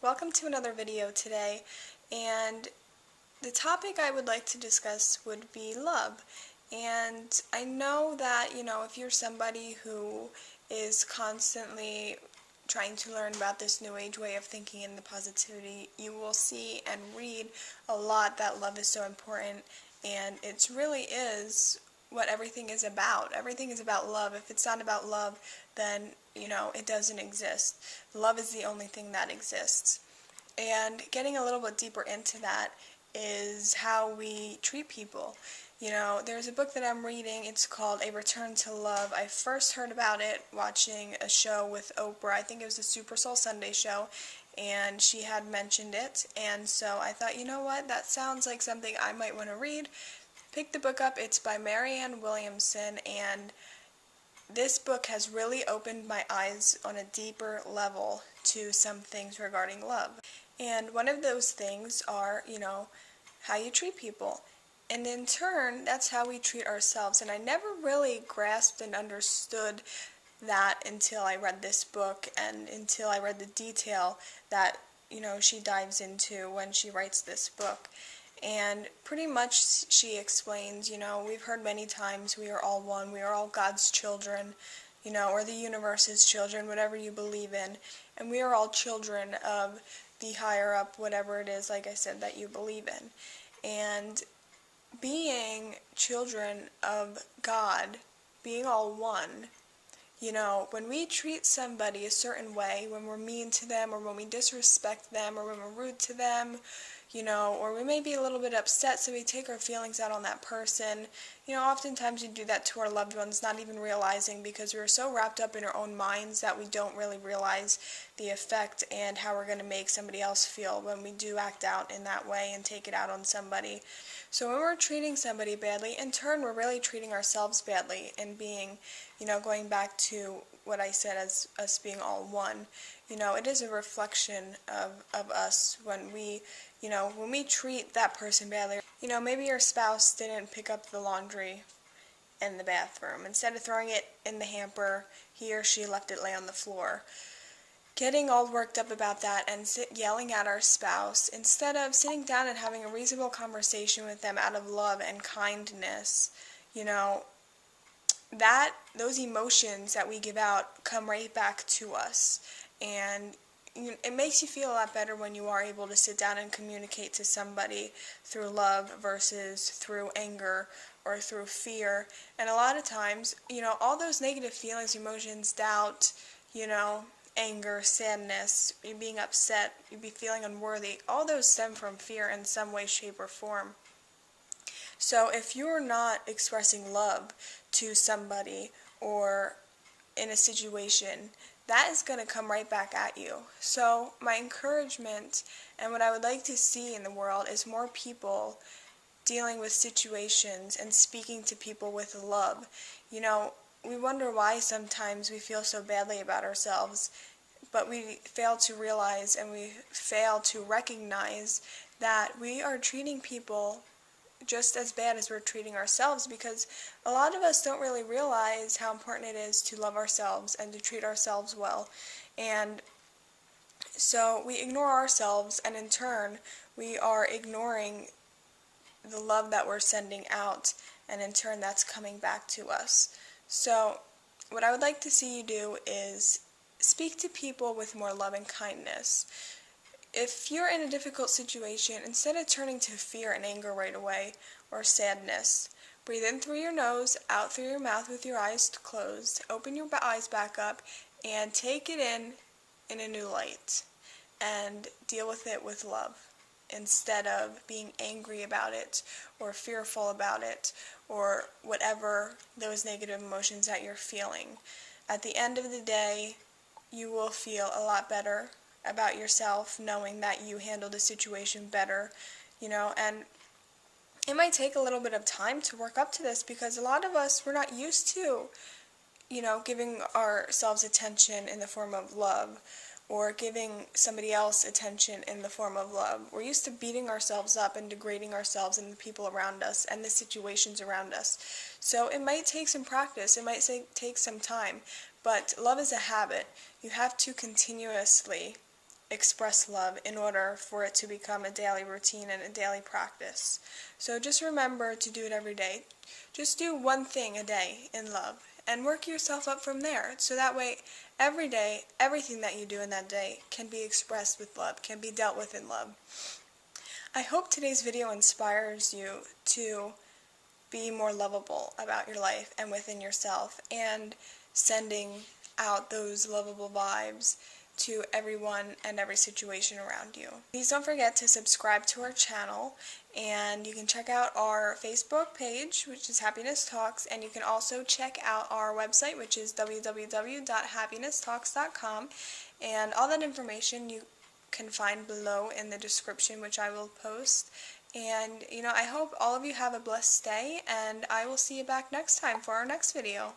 Welcome to another video today, and the topic I would like to discuss would be love. And I know that, if you're somebody who is constantly trying to learn about this new age way of thinking and the positivity, you will see and read a lot that love is so important, and it really is what everything is about. Everything is about love. If it's not about love, then, it doesn't exist. Love is the only thing that exists. And getting a little bit deeper into that is how we treat people. There's a book that I'm reading. It's called A Return to Love. I first heard about it watching a show with Oprah. I think it was the Super Soul Sunday show, and she had mentioned it. And so I thought, you know what, that sounds like something I might want to read. Picked the book up. It's by Marianne Williamson, and this book has really opened my eyes on a deeper level to some things regarding love. And one of those things are, how you treat people. And in turn, that's how we treat ourselves. And I never really grasped and understood that until I read this book and until I read the detail that, she dives into when she writes this book. And pretty much she explains, we've heard many times we are all one, we are all God's children, or the universe's children, whatever you believe in. And we are all children of the higher up, whatever it is, like I said, that you believe in. And being children of God, being all one, when we treat somebody a certain way, when we're mean to them, or when we disrespect them, or when we're rude to them, or we may be a little bit upset, so we take our feelings out on that person. Oftentimes we do that to our loved ones, not even realizing, because we're so wrapped up in our own minds that we don't really realize the effect and how we're going to make somebody else feel when we do act out in that way and take it out on somebody. So when we're treating somebody badly, in turn, we're really treating ourselves badly and being, going back to what I said as us being all one. It is a reflection of us when we treat that person badly. Maybe your spouse didn't pick up the laundry in the bathroom. Instead of throwing it in the hamper, he or she left it lay on the floor. Getting all worked up about that and yelling at our spouse, instead of sitting down and having a reasonable conversation with them out of love and kindness, those emotions that we give out come right back to us. And it makes you feel a lot better when you are able to sit down and communicate to somebody through love versus through anger or through fear. And a lot of times, all those negative feelings, emotions, doubt, anger, sadness, you being upset, you be feeling unworthy, all those stem from fear in some way, shape, or form. So if you're not expressing love to somebody or in a situation, that is going to come right back at you. So my encouragement and what I would like to see in the world is more people dealing with situations and speaking to people with love. We wonder why sometimes we feel so badly about ourselves, but we fail to realize and we fail to recognize that we are treating people just as bad as we're treating ourselves, because a lot of us don't really realize how important it is to love ourselves and to treat ourselves well. And so we ignore ourselves, and in turn we are ignoring the love that we're sending out, and in turn that's coming back to us. So what I would like to see you do is speak to people with more love and kindness. If you're in a difficult situation, instead of turning to fear and anger right away, or sadness, breathe in through your nose, out through your mouth with your eyes closed, open your eyes back up, and take it in a new light, and deal with it with love, instead of being angry about it, or fearful about it, or whatever those negative emotions that you're feeling. At the end of the day, you will feel a lot better about yourself, knowing that you handled the situation better, and it might take a little bit of time to work up to this, because a lot of us, we're not used to, giving ourselves attention in the form of love, or giving somebody else attention in the form of love. We're used to beating ourselves up and degrading ourselves and the people around us and the situations around us. So it might take some practice, it might take some time, but love is a habit. You have to continuously express love in order for it to become a daily routine and a daily practice. So just remember to do it every day. Just do one thing a day in love and work yourself up from there. So that way, every day, everything that you do in that day can be expressed with love, can be dealt with in love. I hope today's video inspires you to be more lovable about your life and within yourself, and sending out those lovable vibes to everyone and every situation around you. Please don't forget to subscribe to our channel, and you can check out our Facebook page, which is Happiness Talks, and you can also check out our website, which is www.happinesstalks.com, and all that information you can find below in the description, which I will post. And I hope all of you have a blessed day, and I will see you back next time for our next video.